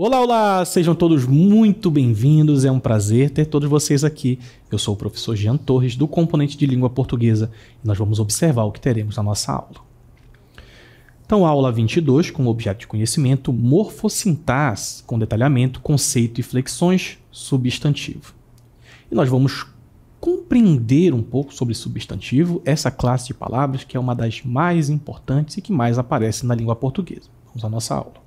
Olá, olá! Sejam todos muito bem-vindos, é um prazer ter todos vocês aqui. Eu sou o professor Jean Torres, do Componente de Língua Portuguesa, e nós vamos observar o que teremos na nossa aula. Então, aula 22, com objeto de conhecimento, morfossintaxe, com detalhamento, conceito e flexões, substantivo. E nós vamos compreender um pouco sobre substantivo, essa classe de palavras que é uma das mais importantes e que mais aparece na língua portuguesa. Vamos à nossa aula.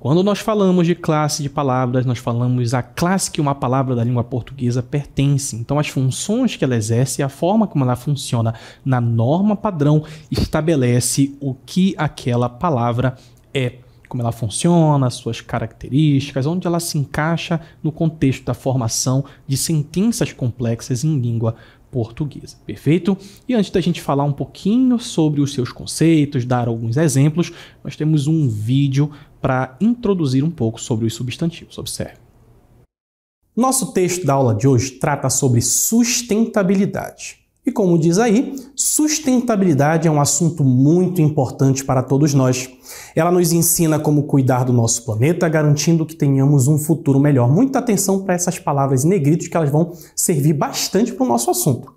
Quando nós falamos de classe de palavras, nós falamos a classe que uma palavra da língua portuguesa pertence. Então, as funções que ela exerce e a forma como ela funciona na norma padrão estabelece o que aquela palavra é, como ela funciona, suas características, onde ela se encaixa no contexto da formação de sentenças complexas em língua portuguesa. Perfeito? E antes da gente falar um pouquinho sobre os seus conceitos, dar alguns exemplos, nós temos um vídeo para introduzir um pouco sobre os substantivos. Observe. Nosso texto da aula de hoje trata sobre sustentabilidade. E como diz aí, sustentabilidade é um assunto muito importante para todos nós. Ela nos ensina como cuidar do nosso planeta, garantindo que tenhamos um futuro melhor. Muita atenção para essas palavras em negrito, que elas vão servir bastante para o nosso assunto.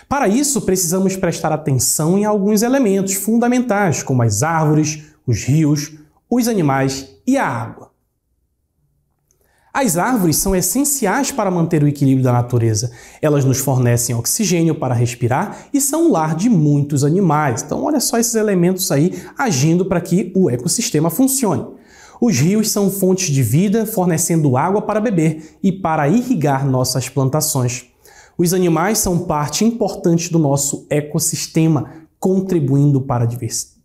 Para isso, precisamos prestar atenção em alguns elementos fundamentais, como as árvores, os rios, os animais e a água. As árvores são essenciais para manter o equilíbrio da natureza. Elas nos fornecem oxigênio para respirar e são o lar de muitos animais. Então, olha só esses elementos aí agindo para que o ecossistema funcione. Os rios são fontes de vida, fornecendo água para beber e para irrigar nossas plantações. Os animais são parte importante do nosso ecossistema, contribuindo para a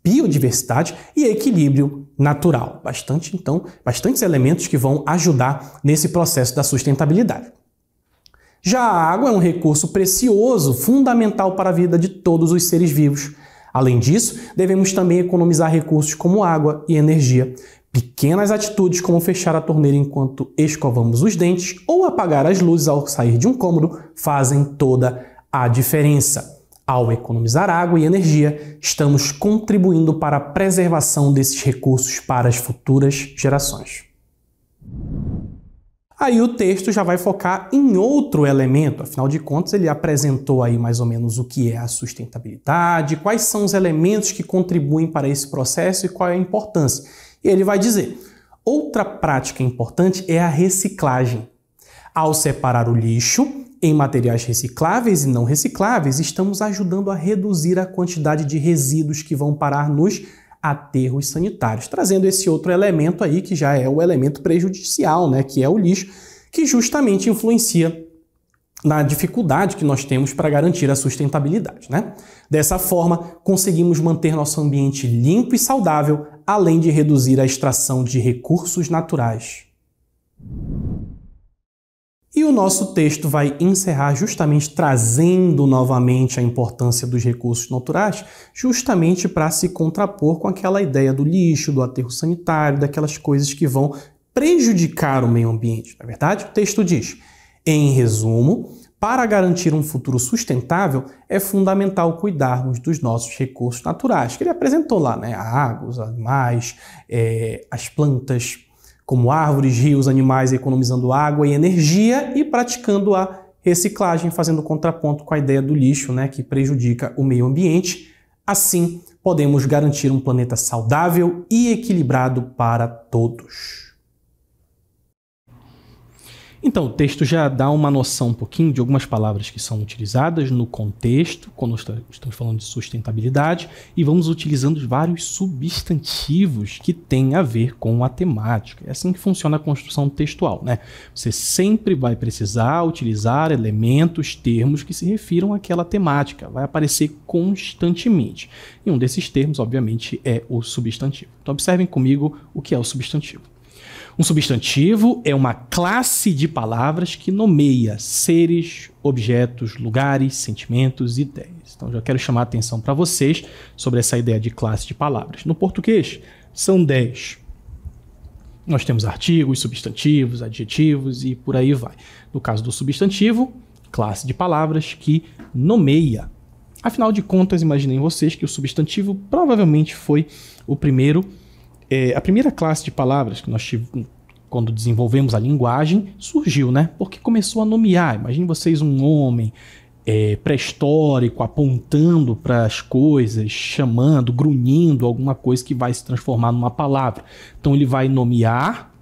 biodiversidade e equilíbrio natural. Bastantes elementos que vão ajudar nesse processo da sustentabilidade. Já a água é um recurso precioso, fundamental para a vida de todos os seres vivos. Além disso, devemos também economizar recursos como água e energia. Pequenas atitudes como fechar a torneira enquanto escovamos os dentes ou apagar as luzes ao sair de um cômodo fazem toda a diferença. Ao economizar água e energia, estamos contribuindo para a preservação desses recursos para as futuras gerações. Aí o texto já vai focar em outro elemento, afinal de contas ele apresentou aí mais ou menos o que é a sustentabilidade, quais são os elementos que contribuem para esse processo e qual é a importância. E ele vai dizer, outra prática importante é a reciclagem. Ao separar o lixo em materiais recicláveis e não recicláveis, estamos ajudando a reduzir a quantidade de resíduos que vão parar nos aterros sanitários, trazendo esse outro elemento aí que já é o elemento prejudicial, né, que é o lixo, que justamente influencia na dificuldade que nós temos para garantir a sustentabilidade, né? Dessa forma, conseguimos manter nosso ambiente limpo e saudável, além de reduzir a extração de recursos naturais. E o nosso texto vai encerrar justamente trazendo novamente a importância dos recursos naturais, justamente para se contrapor com aquela ideia do lixo, do aterro sanitário, daquelas coisas que vão prejudicar o meio ambiente. Na verdade, o texto diz, em resumo, para garantir um futuro sustentável, é fundamental cuidarmos dos nossos recursos naturais, que ele apresentou lá, né? A água, os animais, as plantas, como árvores, rios, animais, economizando água e energia e praticando a reciclagem, fazendo contraponto com a ideia do lixo, né, que prejudica o meio ambiente. Assim, podemos garantir um planeta saudável e equilibrado para todos. Então, o texto já dá uma noção um pouquinho de algumas palavras que são utilizadas no contexto, quando estamos falando de sustentabilidade, e vamos utilizando vários substantivos que têm a ver com a temática. É assim que funciona a construção textual, né? Você sempre vai precisar utilizar elementos, termos que se refiram àquela temática. Vai aparecer constantemente. E um desses termos, obviamente, é o substantivo. Então, observem comigo o que é o substantivo. Um substantivo é uma classe de palavras que nomeia seres, objetos, lugares, sentimentos e ideias. Então, já quero chamar a atenção para vocês sobre essa ideia de classe de palavras. No português, são 10. Nós temos artigos, substantivos, adjetivos e por aí vai. No caso do substantivo, classe de palavras que nomeia Afinal de contas, imaginem vocês que o substantivo provavelmente foi a primeira classe de palavras que nós tivemos quando desenvolvemos a linguagem, surgiu, né? Porque começou a nomear. Imaginem vocês um homem pré-histórico apontando para as coisas, chamando, grunhindo alguma coisa que vai se transformar numa palavra. Então ele vai nomear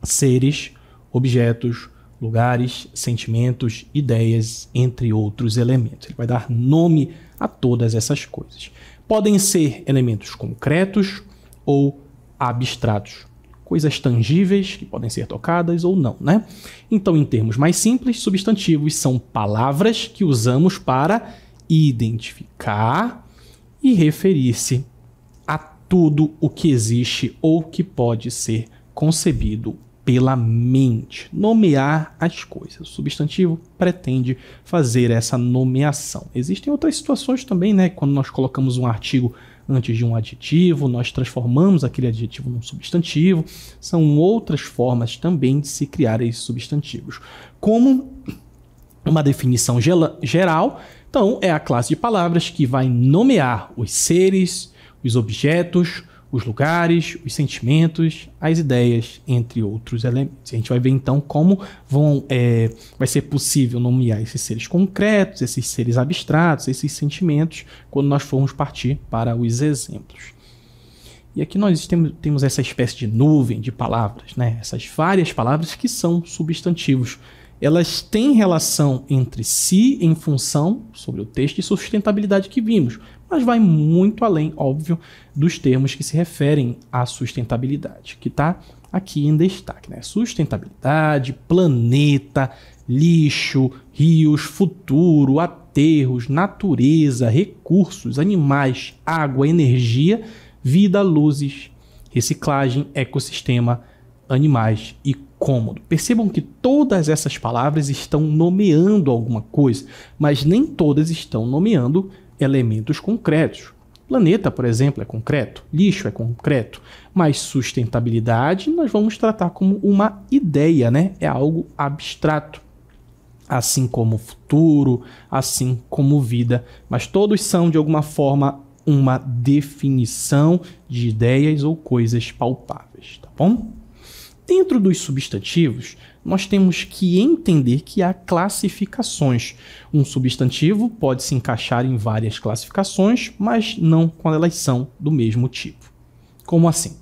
seres, objetos, lugares, sentimentos, ideias, entre outros elementos. Ele vai dar nome a todas essas coisas. Podem ser elementos concretos ou abstratos. Coisas tangíveis que podem ser tocadas ou não, né? Então, em termos mais simples, substantivos são palavras que usamos para identificar e referir-se a tudo o que existe ou que pode ser concebido pela mente, nomear as coisas. O substantivo pretende fazer essa nomeação. Existem outras situações também, né? Quando nós colocamos um artigo antes de um adjetivo, nós transformamos aquele adjetivo num substantivo. São outras formas também de se criar esses substantivos. Como uma definição geral, então é a classe de palavras que vai nomear os seres, os objetos, os lugares, os sentimentos, as ideias, entre outros elementos. A gente vai ver então como vai ser possível nomear esses seres concretos, esses seres abstratos, esses sentimentos, quando nós formos partir para os exemplos. E aqui nós temos essa espécie de nuvem de palavras, né? Essas várias palavras que são substantivos. Elas têm relação entre si em função sobre o texto e sustentabilidade que vimos, mas vai muito além, óbvio, dos termos que se referem à sustentabilidade, que está aqui em destaque, né? Sustentabilidade, planeta, lixo, rios, futuro, aterros, natureza, recursos, animais, água, energia, vida, luzes, reciclagem, ecossistema, animais e cômodo. Percebam que todas essas palavras estão nomeando alguma coisa, mas nem todas estão nomeando elementos concretos. Planeta, por exemplo, é concreto, lixo é concreto, mas sustentabilidade nós vamos tratar como uma ideia, né? É algo abstrato. Assim como futuro, assim como vida, mas todos são de alguma forma uma definição de ideias ou coisas palpáveis, tá bom? Dentro dos substantivos, nós temos que entender que há classificações. Um substantivo pode se encaixar em várias classificações, mas não quando elas são do mesmo tipo. Como assim?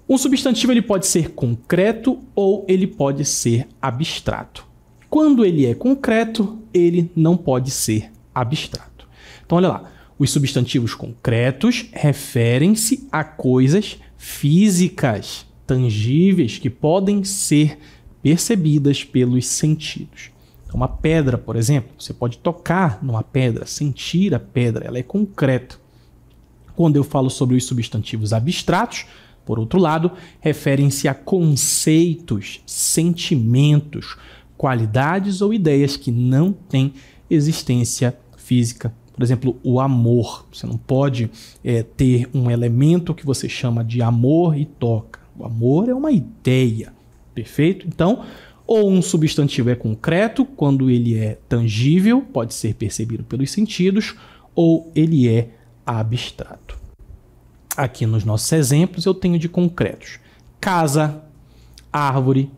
Um substantivo ele pode ser concreto ou ele pode ser abstrato. Quando ele é concreto, ele não pode ser abstrato. Então, olha lá. Os substantivos concretos referem-se a coisas físicas, tangíveis, que podem ser percebidas pelos sentidos. Então, uma pedra, por exemplo, você pode tocar numa pedra, sentir a pedra, ela é concreta. Quando eu falo sobre os substantivos abstratos, por outro lado, referem-se a conceitos, sentimentos, qualidades ou ideias que não têm existência física. Por exemplo, o amor. Você não pode ter um elemento que você chama de amor e toca. O amor é uma ideia, perfeito? Então, ou um substantivo é concreto, quando ele é tangível, pode ser percebido pelos sentidos, ou ele é abstrato. Aqui nos nossos exemplos eu tenho de concretos: casa, árvore,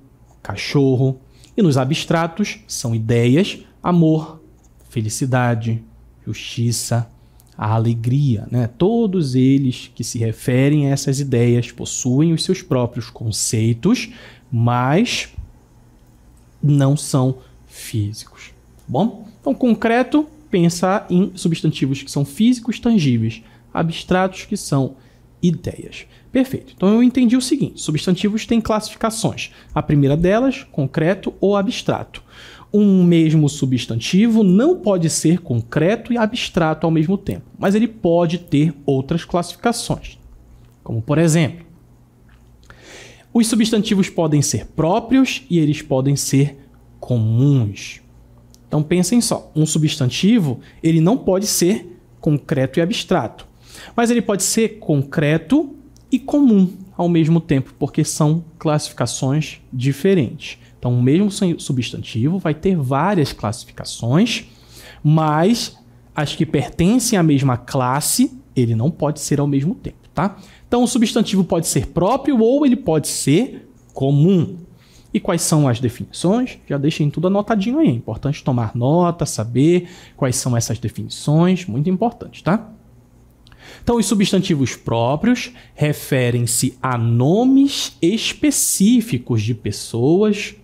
cachorro. E nos abstratos são ideias, amor, felicidade, justiça, a alegria, né? Todos eles que se referem a essas ideias possuem os seus próprios conceitos, mas não são físicos. Bom, então concreto, pensar em substantivos que são físicos, tangíveis, abstratos que são ideias. Perfeito. Então eu entendi o seguinte: substantivos têm classificações. A primeira delas, concreto ou abstrato. Um mesmo substantivo não pode ser concreto e abstrato ao mesmo tempo, mas ele pode ter outras classificações. Como, por exemplo, os substantivos podem ser próprios e eles podem ser comuns. Então pensem só, um substantivo ele não pode ser concreto e abstrato, mas ele pode ser concreto e comum ao mesmo tempo, porque são classificações diferentes. Então, o mesmo substantivo vai ter várias classificações, mas as que pertencem à mesma classe, ele não pode ser ao mesmo tempo, tá? Então, o substantivo pode ser próprio ou ele pode ser comum. E quais são as definições? Já deixem tudo anotadinho aí. É importante tomar nota, saber quais são essas definições. Muito importante, tá? Então, os substantivos próprios referem-se a nomes específicos de pessoas,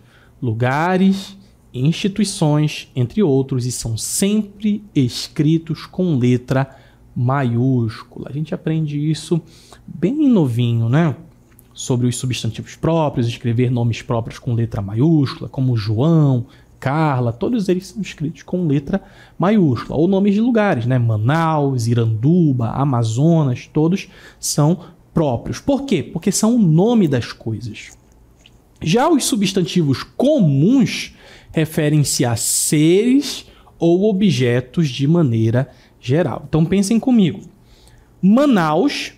lugares, instituições, entre outros, e são sempre escritos com letra maiúscula. A gente aprende isso bem novinho, né? Sobre os substantivos próprios, escrever nomes próprios com letra maiúscula, como João, Carla, todos eles são escritos com letra maiúscula. Ou nomes de lugares, né? Manaus, Iranduba, Amazonas, todos são próprios. Por quê? Porque são o nome das coisas. Já os substantivos comuns referem-se a seres ou objetos de maneira geral. Então pensem comigo. Manaus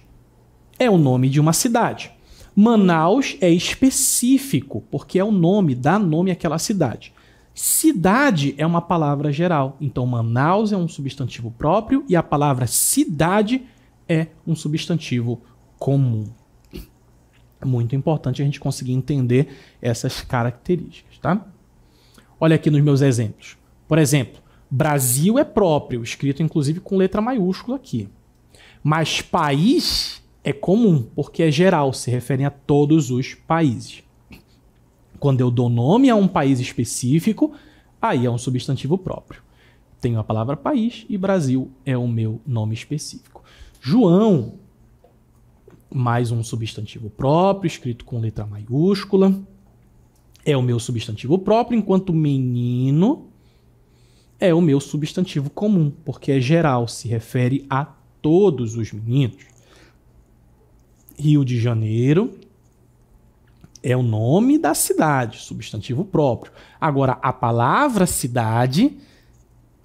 é o nome de uma cidade. Manaus é específico, porque é o nome, dá nome àquela cidade. Cidade é uma palavra geral. Então Manaus é um substantivo próprio e a palavra cidade é um substantivo comum. Muito importante a gente conseguir entender essas características, tá? Olha aqui nos meus exemplos. Por exemplo, Brasil é próprio, escrito inclusive com letra maiúscula aqui. Mas país é comum, porque é geral, se refere a todos os países. Quando eu dou nome a um país específico, aí é um substantivo próprio. Tenho a palavra país e Brasil é o meu nome específico. João, mais um substantivo próprio, escrito com letra maiúscula. É o meu substantivo próprio, enquanto menino é o meu substantivo comum, porque é geral, se refere a todos os meninos. Rio de Janeiro é o nome da cidade, substantivo próprio. Agora, a palavra cidade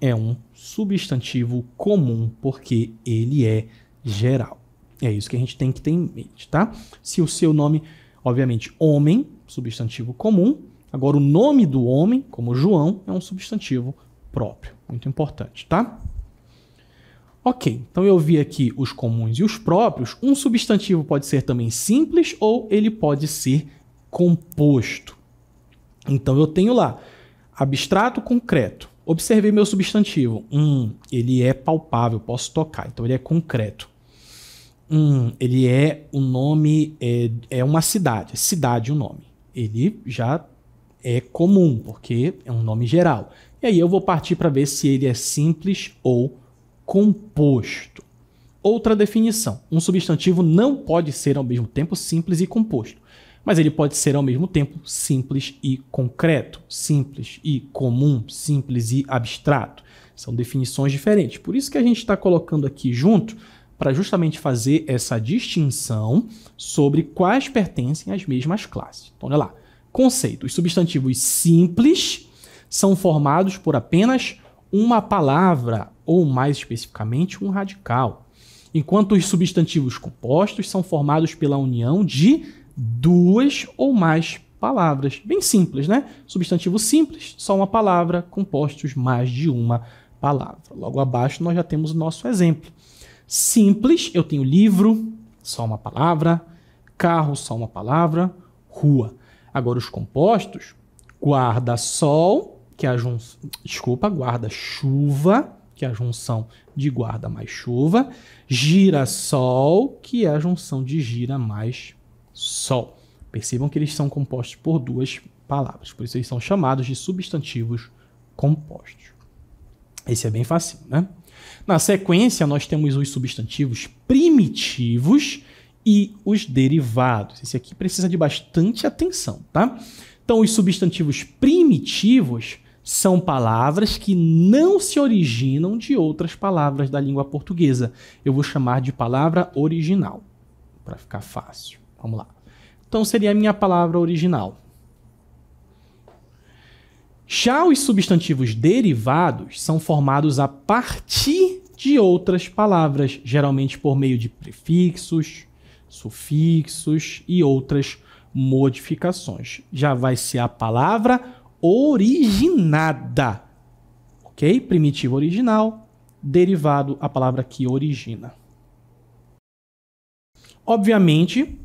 é um substantivo comum, porque ele é geral. É isso que a gente tem que ter em mente, tá? Se o seu nome, obviamente, homem, substantivo comum. Agora, o nome do homem, como João, é um substantivo próprio. Muito importante, tá? Ok, então eu vi aqui os comuns e os próprios. Um substantivo pode ser também simples ou ele pode ser composto. Então eu tenho lá abstrato, concreto. Observei meu substantivo. Ele é palpável, posso tocar, então ele é concreto. Ele é um nome, é uma cidade. Cidade o nome. Ele já é comum, porque é um nome geral. E aí eu vou partir para ver se ele é simples ou composto. Outra definição. Um substantivo não pode ser ao mesmo tempo simples e composto, mas ele pode ser ao mesmo tempo simples e concreto, simples e comum, simples e abstrato. São definições diferentes. Por isso que a gente está colocando aqui junto, para justamente fazer essa distinção sobre quais pertencem às mesmas classes. Então, olha lá. Conceito. Os substantivos simples são formados por apenas uma palavra, ou mais especificamente, um radical. Enquanto os substantivos compostos são formados pela união de duas ou mais palavras. Bem simples, né? Substantivo simples, só uma palavra, compostos mais de uma palavra. Logo abaixo nós já temos o nosso exemplo. Simples, eu tenho livro, só uma palavra, carro, só uma palavra, rua. Agora os compostos, guarda-sol, que é a junção, guarda-chuva, que é a junção de guarda mais chuva, girassol, que é a junção de gira mais sol. Percebam que eles são compostos por duas palavras, por isso eles são chamados de substantivos compostos. Esse é bem fácil, né? Na sequência, nós temos os substantivos primitivos e os derivados. Esse aqui precisa de bastante atenção, tá? Então, os substantivos primitivos são palavras que não se originam de outras palavras da língua portuguesa. Eu vou chamar de palavra original, para ficar fácil. Vamos lá. Então, seria a minha palavra original. Já os substantivos derivados são formados a partir de outras palavras, geralmente por meio de prefixos, sufixos e outras modificações. Já vai ser a palavra originada, ok? Primitivo original, derivado, a palavra que origina. Obviamente,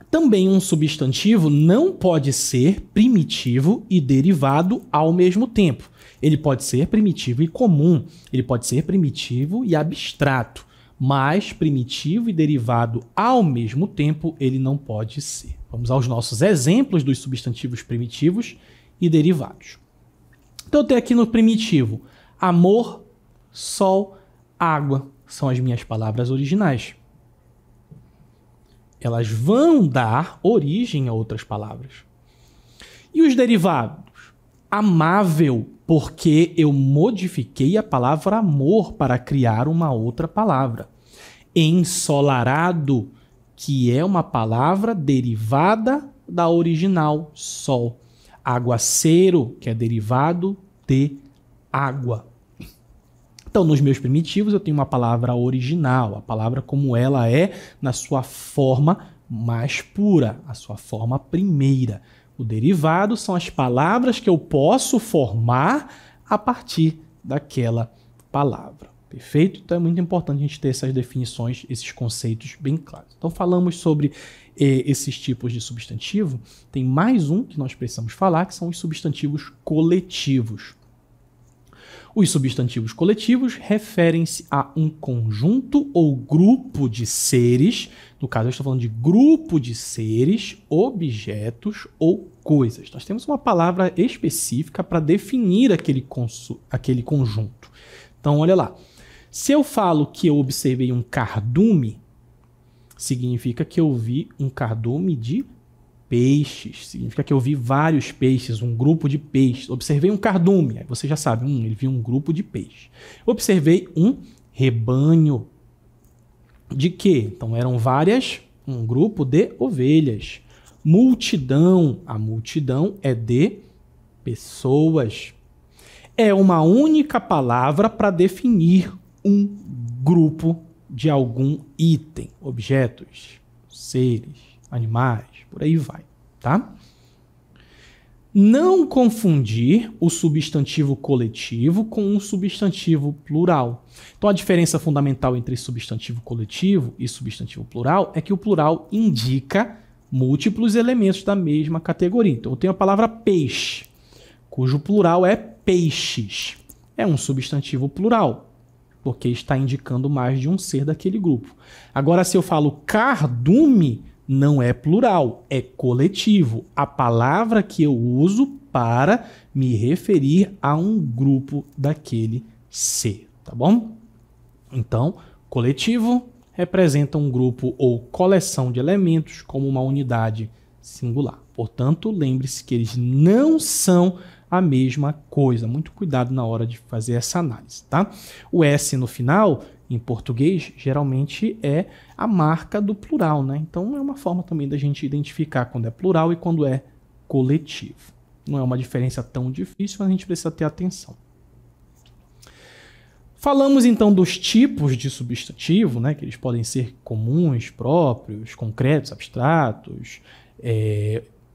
também um substantivo não pode ser primitivo e derivado ao mesmo tempo. Ele pode ser primitivo e comum, ele pode ser primitivo e abstrato, mas primitivo e derivado ao mesmo tempo ele não pode ser. Vamos aos nossos exemplos dos substantivos primitivos e derivados. Então eu tenho aqui no primitivo amor, sol, água, são as minhas palavras originais. Elas vão dar origem a outras palavras. E os derivados? Amável, porque eu modifiquei a palavra amor para criar uma outra palavra. Ensolarado, que é uma palavra derivada da original sol. Aguaceiro, que é derivado de água. Então, nos meus primitivos, eu tenho uma palavra original, a palavra como ela é na sua forma mais pura, a sua forma primeira. O derivado são as palavras que eu posso formar a partir daquela palavra. Perfeito? Então é muito importante a gente ter essas definições, esses conceitos bem claros. Então falamos sobre esses tipos de substantivo. Tem mais um que nós precisamos falar, que são os substantivos coletivos. Os substantivos coletivos referem-se a um conjunto ou grupo de seres, no caso eu estou falando de grupo de seres, objetos ou coisas. Nós temos uma palavra específica para definir aquele conjunto. Então, olha lá. Se eu falo que eu observei um cardume, significa que eu vi um cardume de peixes. Significa que eu vi vários peixes, um grupo de peixes. Observei um cardume, aí você já sabe, ele viu um grupo de peixes. Observei um rebanho. De quê? Então eram um grupo de ovelhas. Multidão, a multidão é de pessoas. É uma única palavra para definir um grupo de algum item, objetos, seres, animais, por aí vai, tá? Não confundir o substantivo coletivo com um substantivo plural. Então a diferença fundamental entre substantivo coletivo e substantivo plural é que o plural indica múltiplos elementos da mesma categoria. Então eu tenho a palavra peixe, cujo plural é peixes. É um substantivo plural, porque está indicando mais de um ser daquele grupo. Agora, se eu falo cardume, não é plural, é coletivo. A palavra que eu uso para me referir a um grupo daquele ser, tá bom? Então, coletivo representa um grupo ou coleção de elementos como uma unidade singular. Portanto, lembre-se que eles não são a mesma coisa. Muito cuidado na hora de fazer essa análise, tá? O S no final, em português, geralmente é a marca do plural, né? Então é uma forma também da gente identificar quando é plural e quando é coletivo. Não é uma diferença tão difícil, mas a gente precisa ter atenção. Falamos então dos tipos de substantivo, né? Que eles podem ser comuns, próprios, concretos, abstratos,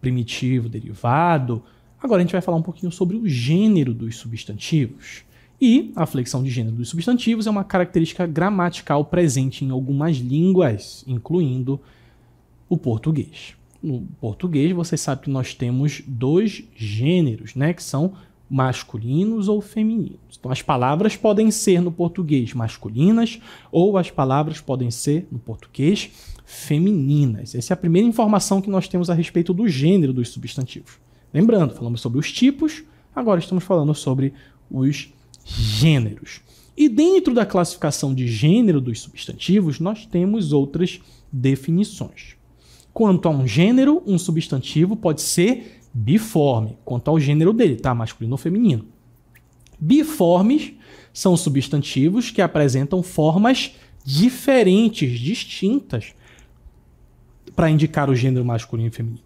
primitivo, derivado. Agora a gente vai falar um pouquinho sobre o gênero dos substantivos. E a flexão de gênero dos substantivos é uma característica gramatical presente em algumas línguas, incluindo o português. No português, você sabe que nós temos dois gêneros, né, que são masculinos ou femininos. Então, as palavras podem ser no português masculinas ou as palavras podem ser no português femininas. Essa é a primeira informação que nós temos a respeito do gênero dos substantivos. Lembrando, falamos sobre os tipos, agora estamos falando sobre os gêneros. E dentro da classificação de gênero dos substantivos, nós temos outras definições. Quanto a um gênero, um substantivo pode ser biforme, quanto ao gênero dele, tá? Masculino ou feminino. Biformes são substantivos que apresentam formas diferentes, distintas, para indicar o gênero masculino e feminino.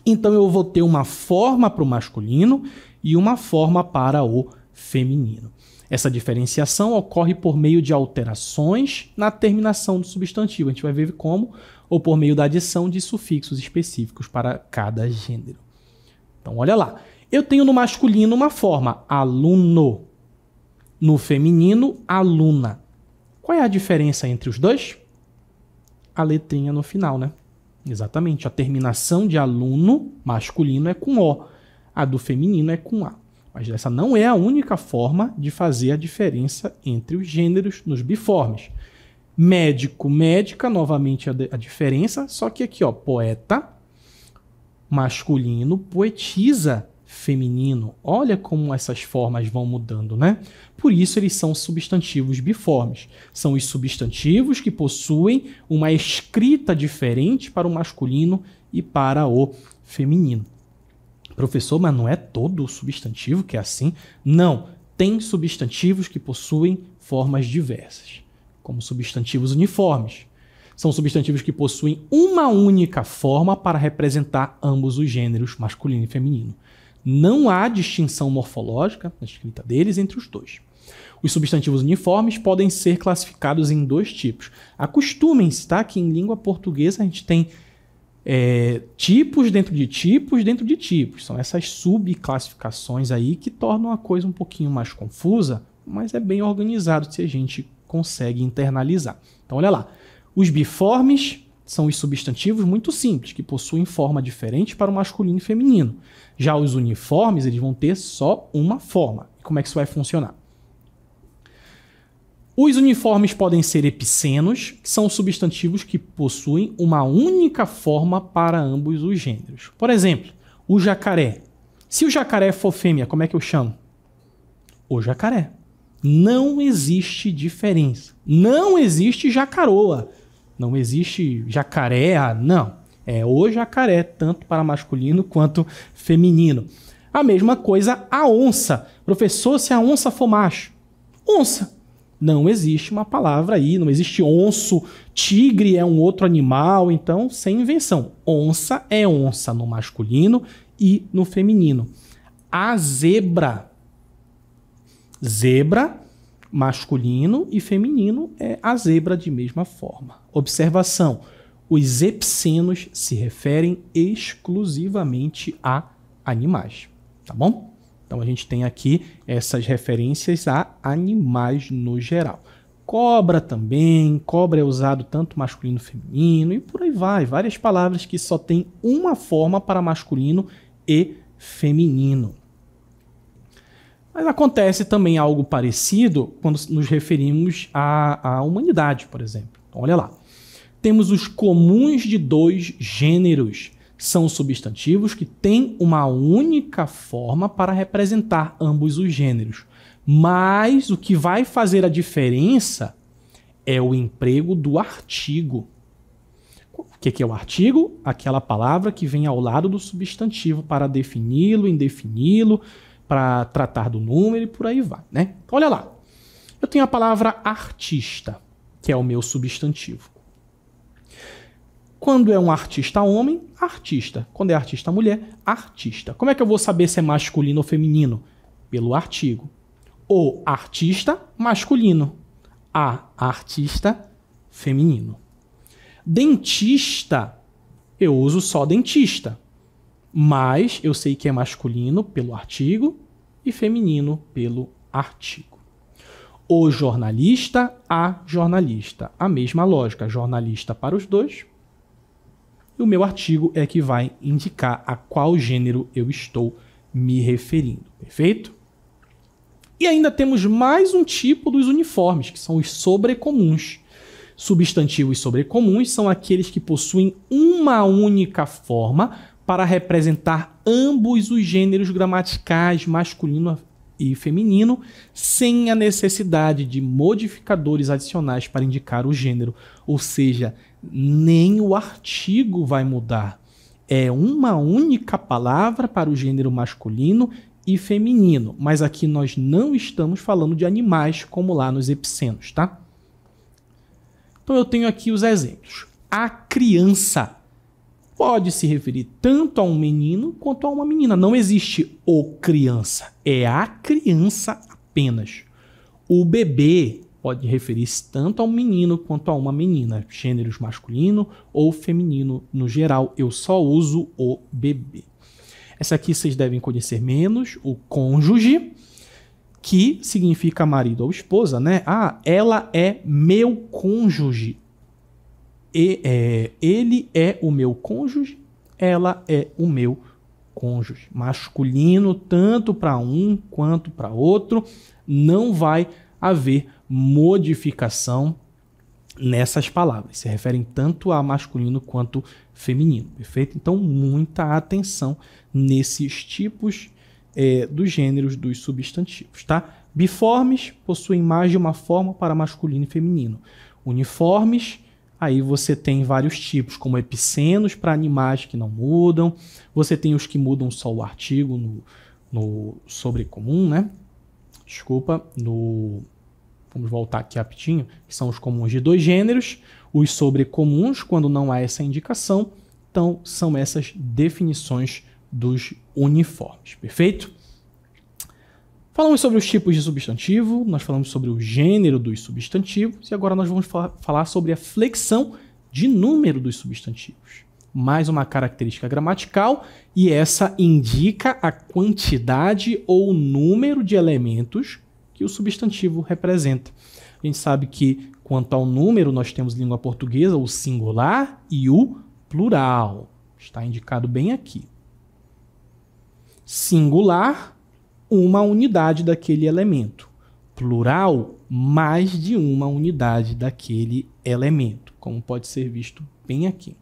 Então eu vou ter uma forma para o masculino e uma forma para o feminino. Essa diferenciação ocorre por meio de alterações na terminação do substantivo. A gente vai ver como, ou por meio da adição de sufixos específicos para cada gênero. Então, olha lá. Eu tenho no masculino uma forma, aluno. No feminino, aluna. Qual é a diferença entre os dois? A letrinha no final, né? Exatamente. A terminação de aluno masculino é com O. A do feminino é com A. Mas essa não é a única forma de fazer a diferença entre os gêneros nos biformes. Médico, médica, novamente a diferença, só que aqui, ó, poeta, masculino, poetisa, feminino. Olha como essas formas vão mudando, né? Por isso eles são substantivos biformes. São os substantivos que possuem uma escrita diferente para o masculino e para o feminino. Professor, mas não é todo o substantivo que é assim? Não. Tem substantivos que possuem formas diversas, como substantivos uniformes. São substantivos que possuem uma única forma para representar ambos os gêneros, masculino e feminino. Não há distinção morfológica na escrita deles entre os dois. Os substantivos uniformes podem ser classificados em dois tipos. Acostumem-se, tá? Que em língua portuguesa a gente tem tipos dentro de tipos dentro de tipos. São essas subclassificações aí que tornam a coisa um pouquinho mais confusa, mas é bem organizado se a gente consegue internalizar. Então, olha lá. Os biformes são os substantivos muito simples, que possuem forma diferente para o masculino e feminino. Já os uniformes, eles vão ter só uma forma. E como é que isso vai funcionar? Os uniformes podem ser epicenos, que são substantivos que possuem uma única forma para ambos os gêneros. Por exemplo, o jacaré. Se o jacaré for fêmea, como é que eu chamo? O jacaré. Não existe diferença. Não existe jacaroa. Não existe jacaré, não. É o jacaré, tanto para masculino quanto feminino. A mesma coisa a onça. Professor, se a onça for macho? Onça. Não existe uma palavra aí, não existe onço, tigre é um outro animal, então sem invenção. Onça é onça no masculino e no feminino. A zebra. Zebra, masculino e feminino, é a zebra de mesma forma. Observação, os epicenos se referem exclusivamente a animais, tá bom? Então a gente tem aqui essas referências a animais no geral. Cobra também, cobra é usado tanto masculino e feminino e por aí vai. Várias palavras que só tem uma forma para masculino e feminino. Mas acontece também algo parecido quando nos referimos à humanidade, por exemplo. Então olha lá. Temos os comuns de dois gêneros. São substantivos que têm uma única forma para representar ambos os gêneros. Mas o que vai fazer a diferença é o emprego do artigo. O que é o artigo? Aquela palavra que vem ao lado do substantivo para defini-lo, indefini-lo, para tratar do número e por aí vai, né? Então, olha lá. Eu tenho a palavra artista, que é o meu substantivo. Quando é um artista homem, artista. Quando é artista mulher, artista. Como é que eu vou saber se é masculino ou feminino? Pelo artigo. O artista masculino. A artista feminino. Dentista, eu uso só dentista. Mas eu sei que é masculino pelo artigo e feminino pelo artigo. O jornalista, a jornalista. A mesma lógica, jornalista para os dois. E o meu artigo é que vai indicar a qual gênero eu estou me referindo. Perfeito? E ainda temos mais um tipo dos uniformes, que são os sobrecomuns. Substantivos sobrecomuns são aqueles que possuem uma única forma para representar ambos os gêneros gramaticais, masculino e feminino, sem a necessidade de modificadores adicionais para indicar o gênero. Ou seja, nem o artigo vai mudar. É uma única palavra para o gênero masculino e feminino. Mas aqui nós não estamos falando de animais como lá nos epicenos, tá? Então eu tenho aqui os exemplos. A criança pode se referir tanto a um menino quanto a uma menina. Não existe o criança, é a criança apenas. O bebê pode referir-se tanto a um menino quanto a uma menina, gêneros masculino ou feminino no geral. Eu só uso o bebê. Essa aqui vocês devem conhecer menos, o cônjuge, que significa marido ou esposa, né? Ah, ela é meu cônjuge. Ele é o meu cônjuge, ela é o meu cônjuge. Masculino, tanto para um quanto para outro, não vai haver modificação nessas palavras. Se referem tanto a masculino quanto feminino, perfeito? Então, muita atenção nesses tipos dos gêneros dos substantivos, tá? Biformes possuem mais de uma forma para masculino e feminino. Uniformes, aí você tem vários tipos, como epicenos para animais que não mudam. Você tem os que mudam só o artigo no sobrecomum, né? Desculpa, vamos voltar aqui rapidinho, que são os comuns de dois gêneros. Os sobrecomuns, quando não há essa indicação. Então, são essas definições dos uniformes, perfeito? Falamos sobre os tipos de substantivo, nós falamos sobre o gênero dos substantivos e agora nós vamos falar sobre a flexão de número dos substantivos. Mais uma característica gramatical e essa indica a quantidade ou número de elementos que o substantivo representa. A gente sabe que quanto ao número nós temos em língua portuguesa o singular e o plural. Está indicado bem aqui. Singular, uma unidade daquele elemento. Plural, mais de uma unidade daquele elemento, como pode ser visto bem aqui.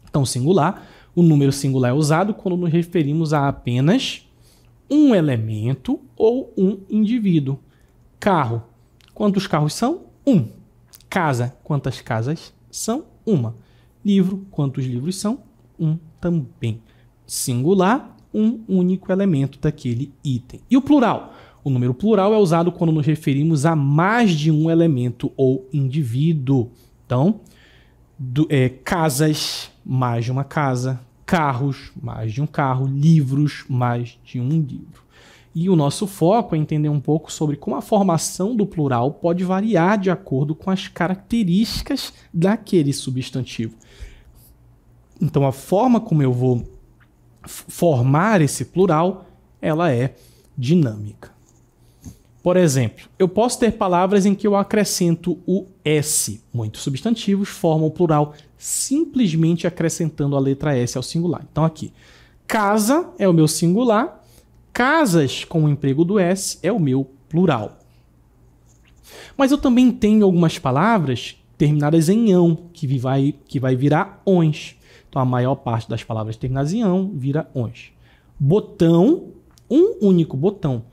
Então, singular, o número singular é usado quando nos referimos a apenas um elemento ou um indivíduo. Carro, quantos carros são? Um. Casa, quantas casas são? Uma. Livro, quantos livros são? Um também. Singular, um único elemento daquele item. E o plural? O número plural é usado quando nos referimos a mais de um elemento ou indivíduo. Então, casas, mais de uma casa. Carros, mais de um carro. Livros, mais de um livro. E o nosso foco é entender um pouco sobre como a formação do plural pode variar de acordo com as características daquele substantivo. Então, a forma como eu vou formar esse plural, ela é dinâmica. Por exemplo, eu posso ter palavras em que eu acrescento o S. Muitos substantivos formam o plural simplesmente acrescentando a letra S ao singular. Então aqui, casa é o meu singular, casas com o emprego do S é o meu plural. Mas eu também tenho algumas palavras terminadas em ão, que vai virar ons. Então, a maior parte das palavras terminadas em ão vira ons. Botão, um único botão.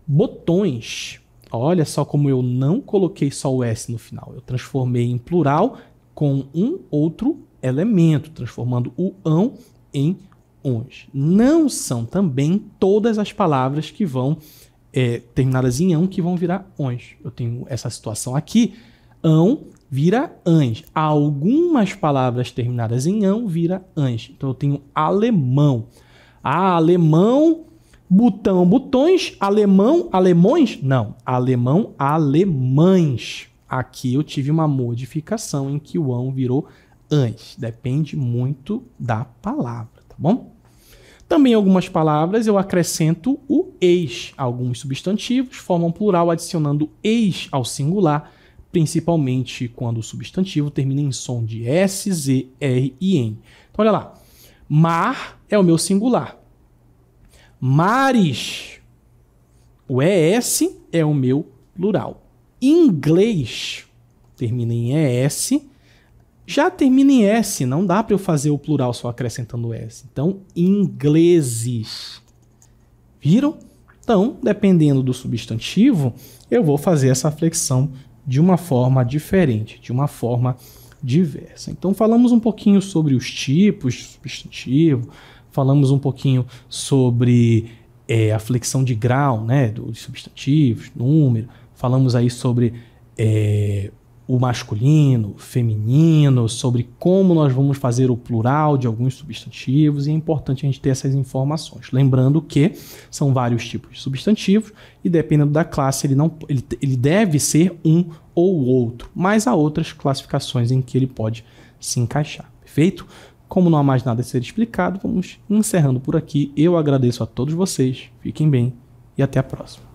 Botões, olha só como eu não coloquei só o S no final. Eu transformei em plural com um outro elemento, transformando o ão em ons. Não são também todas as palavras que vão terminadas em ão que vão virar ons. Eu tenho essa situação aqui, ão vira ans. Algumas palavras terminadas em ão vira ans. Então eu tenho alemão. Alemão, botão, botões, alemão, alemões? Não, alemão, alemães. Aqui eu tive uma modificação em que o ão virou ans. Depende muito da palavra, tá bom? Também algumas palavras eu acrescento o ex. Alguns substantivos formam plural adicionando ex ao singular, principalmente quando o substantivo termina em som de S, Z, R e N. Então, olha lá. Mar é o meu singular. Mares. O ES é o meu plural. Inglês termina em ES. Já termina em S. Não dá para eu fazer o plural só acrescentando S. Então, ingleses. Viram? Então, dependendo do substantivo, eu vou fazer essa flexão de uma forma diferente, de uma forma diversa. Então, falamos um pouquinho sobre os tipos de substantivo, falamos um pouquinho sobre a flexão de grau, né, dos substantivos, número, falamos aí sobre o masculino, feminino, sobre como nós vamos fazer o plural de alguns substantivos, e é importante a gente ter essas informações. Lembrando que são vários tipos de substantivos e dependendo da classe ele deve ser um ou outro, mas há outras classificações em que ele pode se encaixar, perfeito? Como não há mais nada a ser explicado, vamos encerrando por aqui. Eu agradeço a todos vocês, fiquem bem e até a próxima.